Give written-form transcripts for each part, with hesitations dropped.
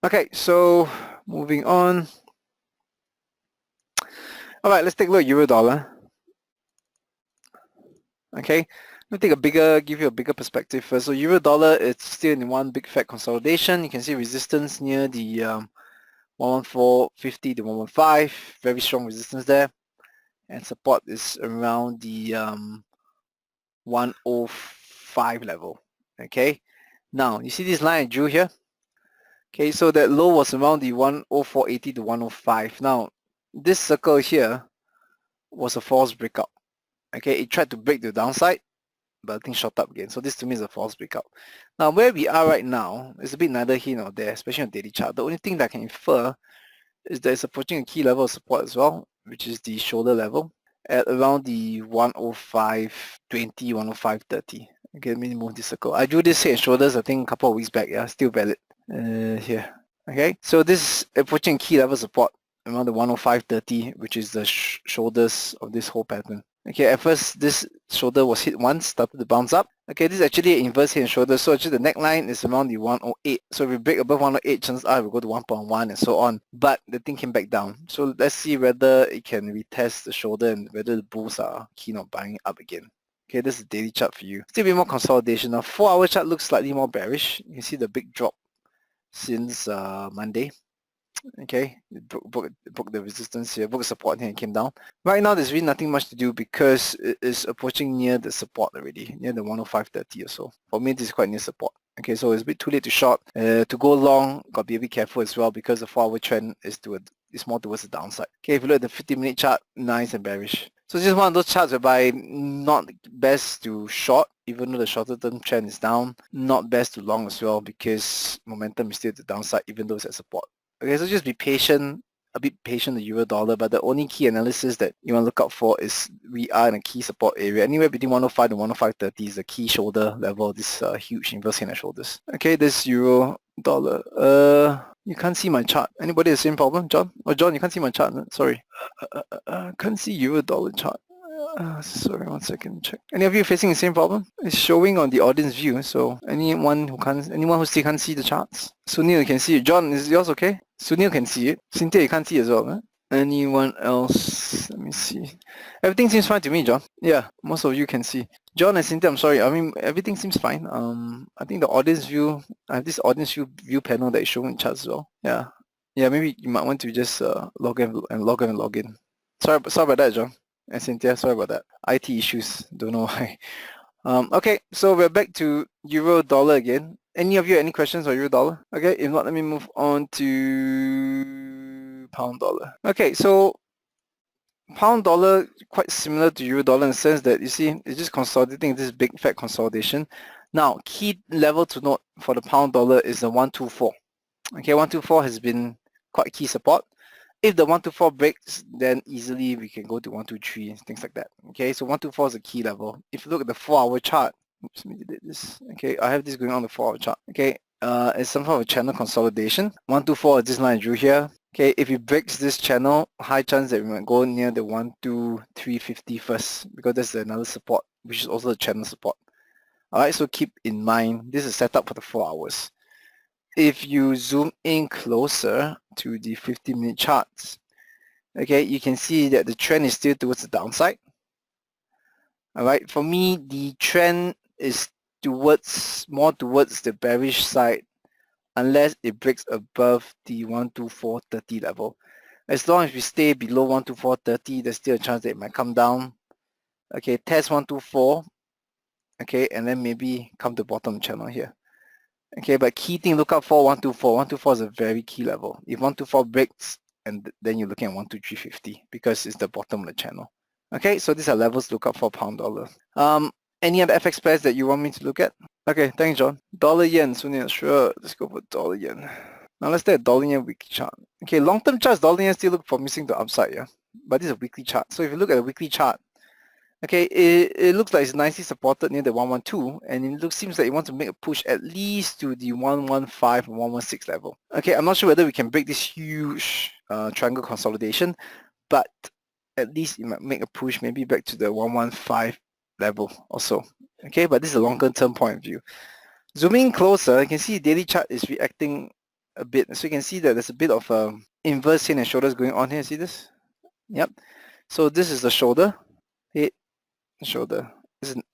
Okay, so moving on. All right, let's take a look at euro dollar. Okay, let me take a give you a bigger perspective first. So euro dollar, it's still in one big fat consolidation. You can see resistance near the 114.50 to 115, very strong resistance there, and support is around the 105 level. Okay, now you see this line I drew here. Okay, so that low was around the 104.80 to 105. Now this circle here was a false breakout. Okay, it tried to break the downside, but I think shot up again. So this to me is a false breakout. Now where we are right now is a bit neither here nor there, especially on daily chart. The only thing that I can infer is that it's approaching a key level of support as well, which is the shoulder level at around the 105.20, 105.30. Okay, let me move this circle. I drew this head and shoulders, I think a couple of weeks back. Yeah, still valid here. Okay, so this is approaching key level support around the 105.30, which is the shoulders of this whole pattern. Okay, at first this shoulder was hit once, started to bounce up. Okay, this is actually an inverse head and shoulder, so actually the neckline is around the 108. So if we break above 108, chances are we'll go to 1.1 and so on. But the thing came back down. So let's see whether it can retest the shoulder and whether the bulls are keen on buying up again. Okay, this is the daily chart for you. Still a bit more consolidation. Now 4-hour chart looks slightly more bearish. You can see the big drop since Monday. Okay, it broke the resistance here, broke the support here and came down. Right now there's really nothing much to do because it is approaching near the support already, near the 105.30 or so. For me, this is quite near support. Okay, so it's a bit too late to short. To go long, got to be a bit careful as well because the 4-hour trend is more towards the downside. Okay, if you look at the 50-minute chart, nice and bearish. So this is one of those charts whereby not best to short, even though the shorter term trend is down. Not best to long as well because momentum is still at the downside even though it's at support. Okay, so just be patient, a bit patient the euro dollar, but the only key analysis that you want to look out for is we are in a key support area. Anywhere between 105 to 105.30 is the key shoulder level, this huge inverse hand and shoulders. Okay, this euro dollar. You can't see my chart. Anybody the same problem, John? Oh, John, you can't see my chart. Sorry. Can't see euro dollar chart. Sorry, 1 second, check. Any of you facing the same problem? It's showing on the audience view, so anyone who still can't see the charts? Sunil, you can see it. John, is yours okay? Sunil can see it. Cynthia, you can't see as well, huh? Anyone else? Let me see. Everything seems fine to me, John. Yeah, most of you can see. John and Cynthia, I'm sorry. I mean, everything seems fine. I think the audience view, I have this audience view panel that is showing charts as well. Yeah. Yeah, maybe you might want to just log in. Sorry about that, John. And Cynthia, sorry about that. IT issues, don't know why. Okay, so we're back to euro dollar again. Any of you any questions on euro dollar? Okay, if not, let me move on to pound dollar. Okay, so pound dollar quite similar to euro dollar in the sense that you see it's just consolidating this big fat consolidation. Now, key level to note for the pound dollar is the 124. Okay, 124 has been quite key support. If the 124 breaks, then easily we can go to 123 and things like that. Okay, so 124 is a key level. If you look at the 4-hour chart, oops, let me delete this. Okay, I have this going on the 4-hour chart. Okay, it's some sort of a channel consolidation. 124 is this line I drew here. Okay, if it breaks this channel, high chance that we might go near the 123.50 first because that's another support, which is also a channel support. Alright, so keep in mind this is set up for the 4 hours. If you zoom in closer to the 50-minute charts, okay, you can see that the trend is still towards the downside. All right, for me, the trend is more towards the bearish side unless it breaks above the 124.30 level. As long as we stay below 124.30, there's still a chance that it might come down. Okay, test 124, okay, and then maybe come to bottom channel here. Okay, but key thing, look out for 124. 124 is a very key level. If 124 breaks, and then you're looking at 123.50 because it's the bottom of the channel. Okay, so these are levels to look out for pound dollar. Any other FX pairs that you want me to look at? Okay, thanks, John. Dollar yen, Sunil, sure. Let's go for dollar yen. Now let's take a dollar yen weekly chart. Okay, long-term charts, dollar yen still look promising to upside, yeah. But this is a weekly chart. So if you look at the weekly chart, okay, it looks like it's nicely supported near the 112, and it seems like it wants to make a push at least to the 115 or 116 level. Okay, I'm not sure whether we can break this huge triangle consolidation, but at least it might make a push maybe back to the 115 level or so. Okay, but this is a longer term point of view. Zooming closer, you can see the daily chart is reacting a bit. So you can see that there's a bit of inverse head and shoulders going on here. See this? Yep. So this is the shoulder, head, shoulder.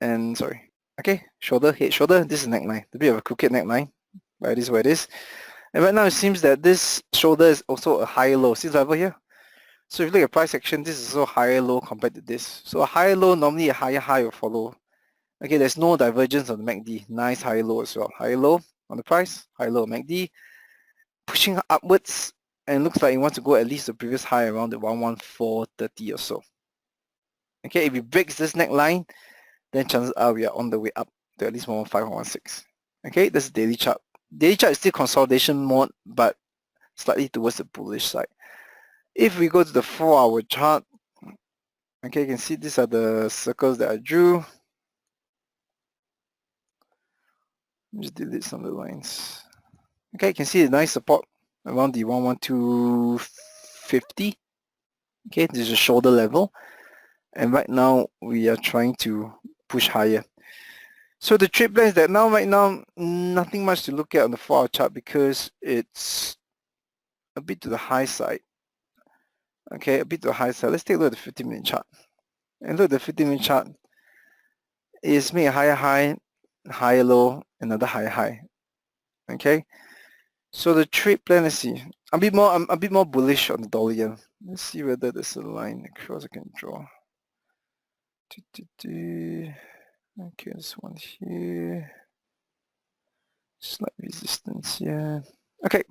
And sorry. Okay, shoulder, head, shoulder. This is neckline. A bit of a crooked neckline. But it is what it is. And right now it seems that this shoulder is also a higher low. See the level here? So if you look at price action, this is also higher low compared to this. So a higher low, normally a higher high will follow. Okay, there's no divergence on the MACD. Nice higher low as well. Higher low on the price, higher low on MACD. Pushing upwards, and looks like it wants to go at least the previous high around the 114.30 or so. Okay, if it breaks this neckline, then chances are we are on the way up to at least 115 or 116. Okay, that's the daily chart. Daily chart is still consolidation mode, but slightly towards the bullish side. If we go to the 4-hour chart, okay, you can see these are the circles that I drew. Just delete some of the lines. Okay, you can see a nice support around the 112.50. Okay, this is a shoulder level. And right now, we are trying to push higher. So the trade plan is that right now, nothing much to look at on the 4-hour chart because it's a bit to the high side. Okay, a bit to the high side. Let's take a look at the 15-minute chart. And look at the 15-minute chart. It's made a higher high, higher low, another higher high. Okay, so the trade plan, let's see. I'm a bit more bullish on the dollar yen. Let's see whether there's a line across I can draw. Okay, this one here. Slight resistance here. Okay.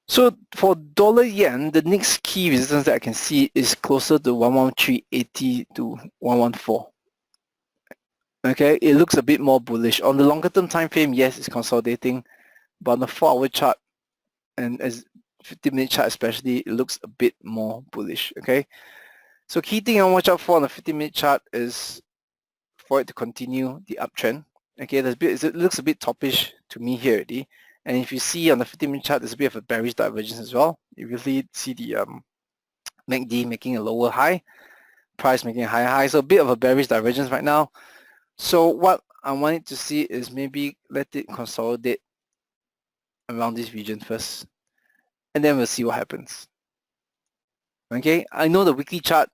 So for dollar yen, the next key resistance that I can see is closer to 113.80 to 114. Okay, it looks a bit more bullish. On the longer term time frame, yes, it's consolidating, but on the 4-hour chart and as 15-minute chart especially, it looks a bit more bullish. Okay, so key thing I watch out for on the 15-minute chart is for it to continue the uptrend. Okay, it looks a bit toppish to me here already. And if you see on the 15-minute chart, there's a bit of a bearish divergence as well. You really see the MACD making a lower high, price making a higher high. So a bit of a bearish divergence right now. So what I wanted to see is maybe let it consolidate around this region first, and then we'll see what happens. Okay, I know the weekly chart.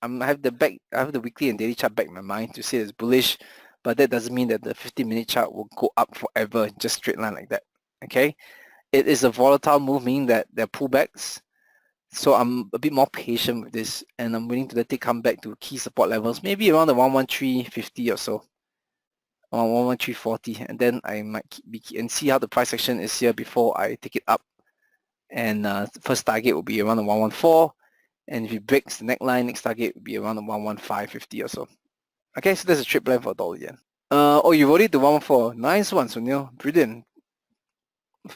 I have the weekly and daily chart back in my mind to say it's bullish, but that doesn't mean that the 15-minute chart will go up forever, just straight line like that. Okay, it is a volatile move, meaning that there are pullbacks. So I'm a bit more patient with this, and I'm willing to let it come back to key support levels, maybe around the 113.50 or so, or 113.40, and then I might and see how the price action is here before I take it up. And first target will be around the 114, and if it breaks the neckline, next target will be around the 115.50 or so. Okay, so there's a trade plan for dollar yen. Oh, you wrote it to 114. Nice one, Sunil. Brilliant.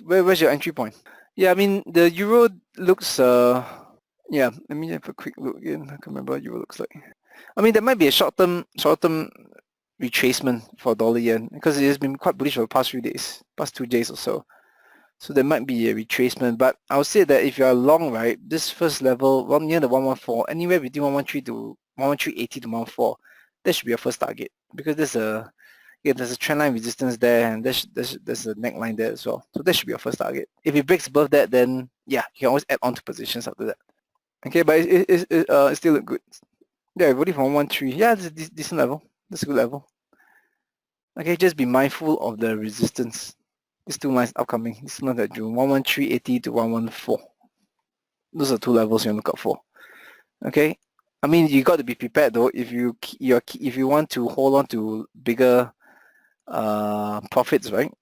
Where's your entry point? Yeah, I mean, the euro looks, yeah, let me have a quick look again. I can't remember what euro looks like. I mean, there might be a short-term retracement for dollar yen because it has been quite bullish for the past few days, past 2 days or so. So there might be a retracement, but I would say that if you're long, right, this first level, near the 114, anywhere between 113 to 113.80 to 114, that should be your first target because there's a trendline resistance there, and there's a neckline there as well. So that should be your first target. If it breaks above that, then yeah, you can always add on to positions after that. Okay, but it still look good. Yeah, voting for 113. Yeah, it's a decent level. That's a good level. Okay, just be mindful of the resistance. These 2 lines upcoming. This one that June 113.80 to 114. Those are 2 levels you look out for. Okay, I mean you got to be prepared though. If you want to hold on to bigger profits, right?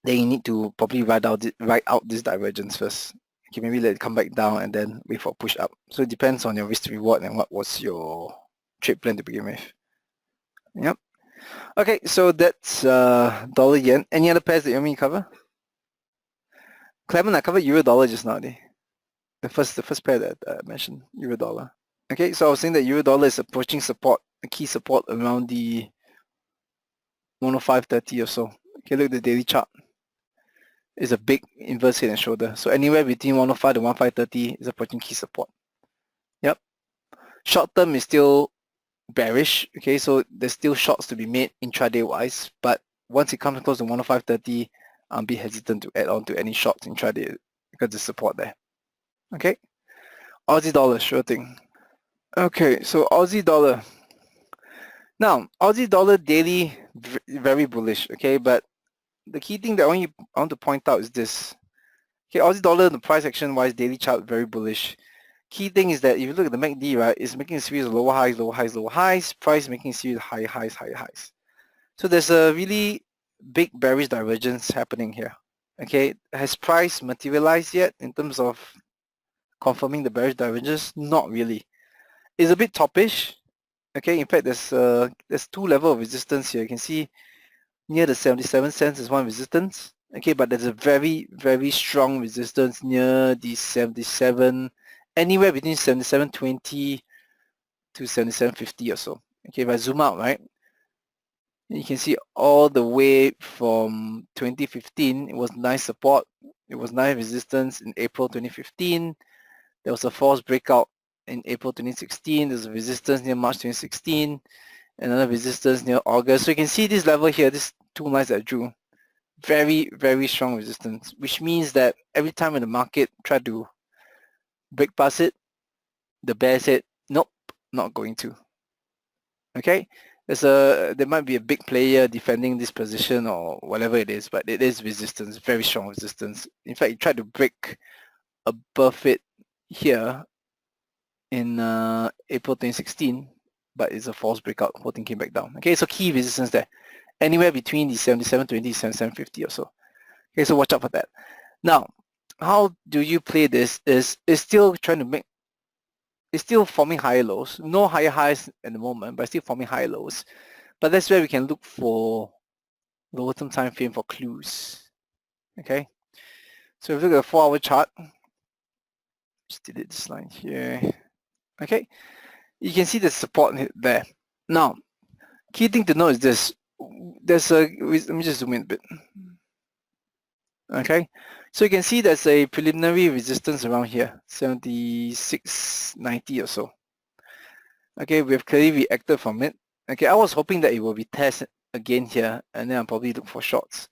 Then you need to probably ride out this divergence first. Okay, maybe let it come back down and then wait for a push up. So it depends on your risk to reward and what was your trade plan to begin with. Yep. Okay, so that's dollar yen. Any other pairs that you want me to cover? Clement, I covered euro dollar just now. The first pair that I mentioned, euro dollar. Okay, so I was saying that euro dollar is approaching support, a key support around the 105.30 or so. Okay, look at the daily chart. It's a big inverse head and shoulder. So anywhere between 105 to 105.30 is approaching key support. Yep. Short term is still bearish. Okay, so there's still shorts to be made intraday wise, but once it comes close to 105.30, be hesitant to add on to any shorts intraday because there's support there. Okay, Aussie dollar, sure thing. Okay, so Aussie dollar. Now, Aussie dollar daily, very bullish, okay, but the key thing that I want to point out is this. Okay, Aussie dollar, the price action wise, daily chart, very bullish. Key thing is that if you look at the MACD, right, it's making a series of lower highs, lower highs, lower highs, price making a series of high highs, high highs. So there's a really big bearish divergence happening here. Okay, has price materialized yet in terms of confirming the bearish divergence? Not really. It's a bit toppish. Okay, in fact, there's two level of resistance here. You can see near the 77 cents is one resistance. Okay, but there's a very, very strong resistance near the 77, anywhere between 77.20 to 77.50 or so. Okay, if I zoom out, right, you can see all the way from 2015, it was nice support, it was nice resistance in April 2015. There was a false breakout in April 2016. There's a resistance near March 2016, another resistance near August. So you can see this level here, this two lines that I drew, very, very strong resistance, which means that every time when the market tried to break past it, the bear said, nope, not going to. Okay, there might be a big player defending this position or whatever it is, but it is resistance, very strong resistance. In fact, it tried to break above it here in April 2016, but it's a false breakout. Whole thing came back down. Okay, so key resistance there, anywhere between the 77.20, 77.50 or so. Okay, so watch out for that. Now, how do you play this? Is still trying to make, it's still forming higher lows. No higher highs at the moment, but still forming higher lows. But that's where we can look for lower term time frame for clues. Okay, so if you look at a 4-hour chart, just delete this line here. Okay, you can see the support there. Now, key thing to know is this. Let me just zoom in a bit. Okay, so you can see there's a preliminary resistance around here, 76.90 or so. Okay, we've clearly reacted from it. Okay, I was hoping that it will be tested again here, and then I'll probably look for shorts,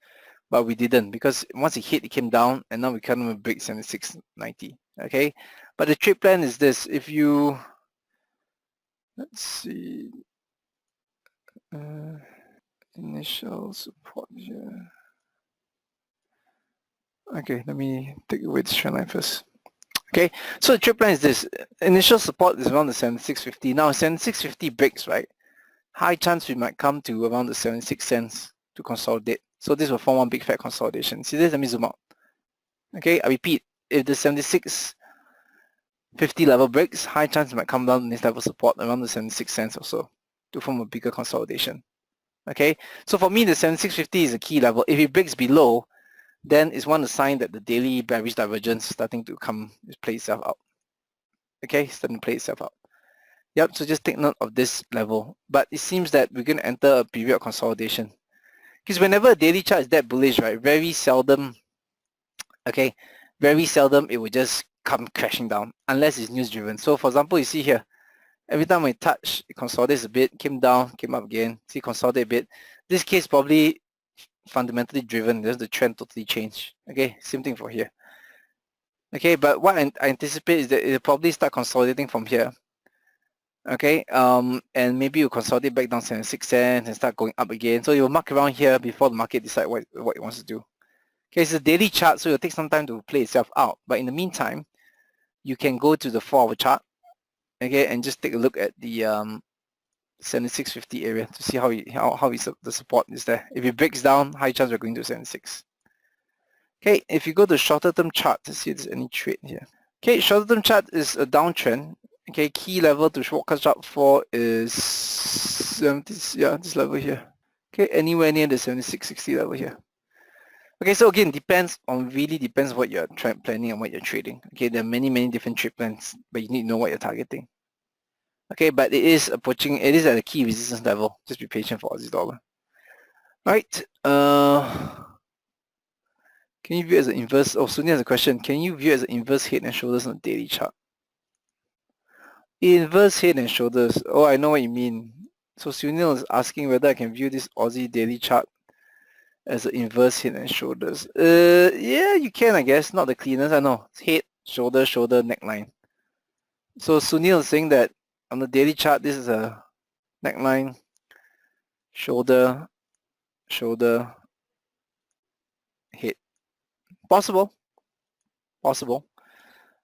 but we didn't, because once it hit, it came down, and now we kind of break 76.90. Okay, but the trade plan is this. If you, let's see, initial support here. Okay, let me take away this trend line first. Okay, so the trade plan is this. Initial support is around the 76.50. Now 76.50 breaks, right? High chance we might come to around the 76 cents to consolidate. So this will form one big fat consolidation. See this? Let me zoom out. Okay, I repeat, if the 76.50 level breaks, high chance it might come down to this level support around the 76 cents or so to form a bigger consolidation. Okay, so for me, the 76.50 is a key level. If it breaks below, then it's one sign that the daily bearish divergence is starting to play itself out. Okay, starting to play itself out. Yep, so just take note of this level. But it seems that we're going to enter a period of consolidation. Because whenever a daily chart is that bullish, right, very seldom, okay, very seldom it will just come crashing down unless it's news driven. So for example, you see here, every time we touch, it consolidates a bit, came down, came up again, see consolidate a bit. This case probably fundamentally driven, there's the trend totally changed. Okay, same thing for here. Okay, but what I anticipate is that it'll probably start consolidating from here. Okay, and maybe you consolidate back down 76 cents and start going up again. So you'll mark around here before the market decide what it wants to do. Okay, it's a daily chart, so it'll take some time to play itself out. But in the meantime, you can go to the 4-hour chart, okay, and just take a look at the 76.50 area to see how the support is there. If it breaks down, high chance we're going to 76. Okay, if you go to shorter term chart to see if there's any trade here. Okay, shorter term chart is a downtrend. Okay, key level to short chart for is 70, yeah, this level here. Okay, anywhere near the 76.60 level here. Okay, so again, really depends what you're planning and what you're trading. Okay, there are many different trade plans, but you need to know what you're targeting. Okay, but it is at a key resistance level. Just be patient for Aussie dollar. Right. Can you view it as an inverse? Oh, Sunil has a question. Can you view it as an inverse head and shoulders on a daily chart? Inverse head and shoulders. Oh, I know what you mean. So Sunil is asking whether I can view this Aussie daily chart as an inverse head and shoulders. Yeah, you can, I guess. Not the cleanest, I know. It's head, shoulder, shoulder, neckline. So Sunil is saying that on the daily chart, this is a neckline, shoulder, shoulder, head. Possible, possible.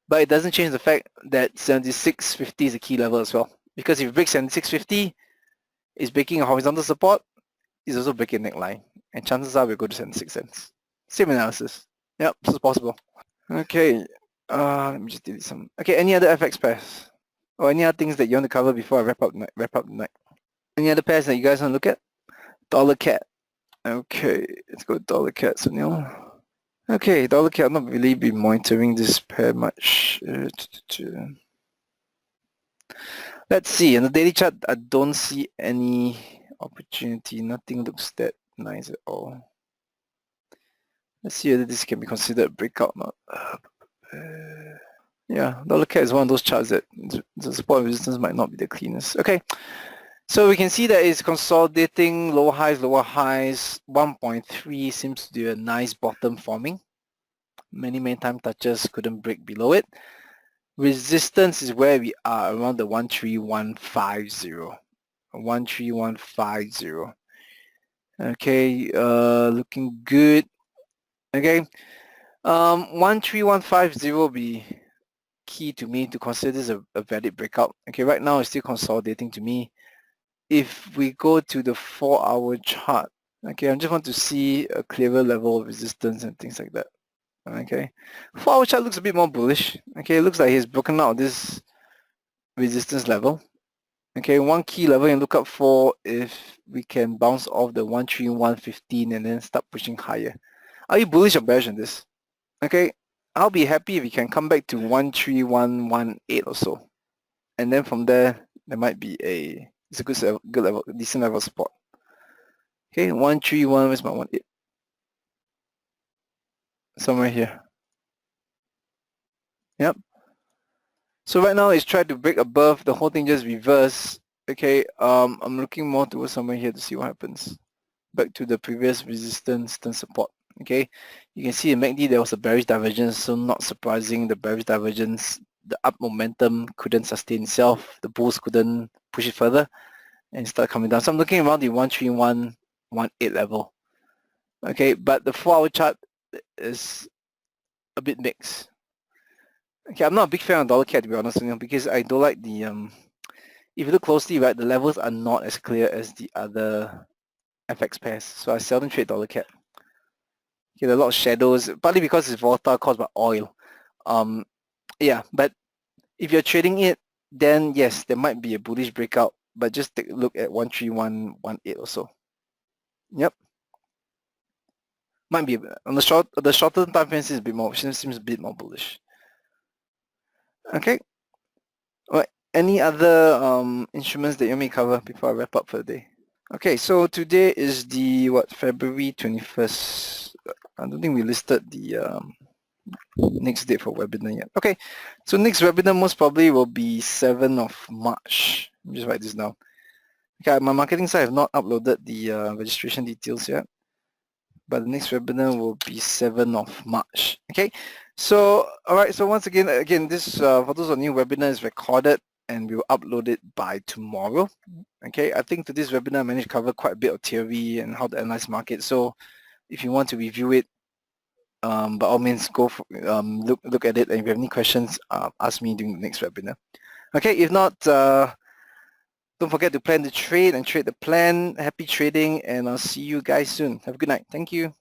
But it doesn't change the fact that 76.50 is a key level as well. Because if you break 76.50, it's breaking a horizontal support, it's also breaking a neckline. And chances are we'll go to 76 cents. Same analysis. Yep, this is possible. Okay, let me just delete some. Okay, any other FX pairs? Or any other things that you want to cover before I wrap up the night? Any other pairs that you guys want to look at? Dollar CAD. Okay, let's go dollar CAD, Sunil. Okay, dollar CAD, I've not really been monitoring this pair much. Let's see, in the daily chart, I don't see any opportunity. Nothing looks that nice at all. Let's see whether this can be considered a breakout or not. Yeah, dollar CAD is one of those charts that the support and resistance might not be the cleanest. Okay, so we can see that it's consolidating lower highs, 1.3 seems to do a nice bottom forming. Many time touches couldn't break below it. Resistance is where we are, around the 13150. 13150. Okay, looking good. Okay, 13150 will be key to me to consider this a valid breakout. Okay, right now it's still consolidating to me. If we go to the 4-hour chart, okay, I just want to see a clearer level of resistance and things like that. Okay, 4-hour chart looks a bit more bullish. Okay, it looks like he's broken out this resistance level. Okay, one key level you look up for if we can bounce off the 13115 and then start pushing higher. Are you bullish or bearish on this? Okay, I'll be happy if we can come back to 13118 or so. And then from there might be it's a good level, decent level of support. Okay, 131, where's my 18? Somewhere here. Yep. So right now it's tried to break above, the whole thing just reverse. Okay, I'm looking more towards somewhere here to see what happens. Back to the previous resistance and support. Okay, you can see in MACD there was a bearish divergence, so not surprising, the bearish divergence, the up momentum couldn't sustain itself, the bulls couldn't push it further and start coming down. So I'm looking around the 13118 level. Okay, but the 4-hour chart is a bit mixed. Okay, I'm not a big fan of dollar CAD to be honest, because I don't like the if you look closely, right, the levels are not as clear as the other FX pairs. So I seldom trade dollar CAD. Okay, there are a lot of shadows, partly because it's volatile caused by oil. Yeah, but if you're trading it, then yes, there might be a bullish breakout, but just take a look at 13118 or so. Yep. Might be on the shorter time frame seems a bit more, seems a bit more bullish. Okay. All right. Any other instruments that you may cover before I wrap up for the day? Okay, so today is the February 21st. I don't think we listed the next date for webinar yet. Okay, so next webinar most probably will be 7th of March. Let me just write this down. Okay, my marketing side have not uploaded the registration details yet, but the next webinar will be 7th of March. Okay, so all right, so once again, this for those of new webinar is recorded and we will upload it by tomorrow. Okay, I think to this webinar I managed to cover quite a bit of theory and how to analyze market. So if you want to review it, by all means go for, look at it, and if you have any questions, ask me during the next webinar. Okay, if not, don't forget to plan the trade and trade the plan. Happy trading, and I'll see you guys soon. Have a good night. Thank you.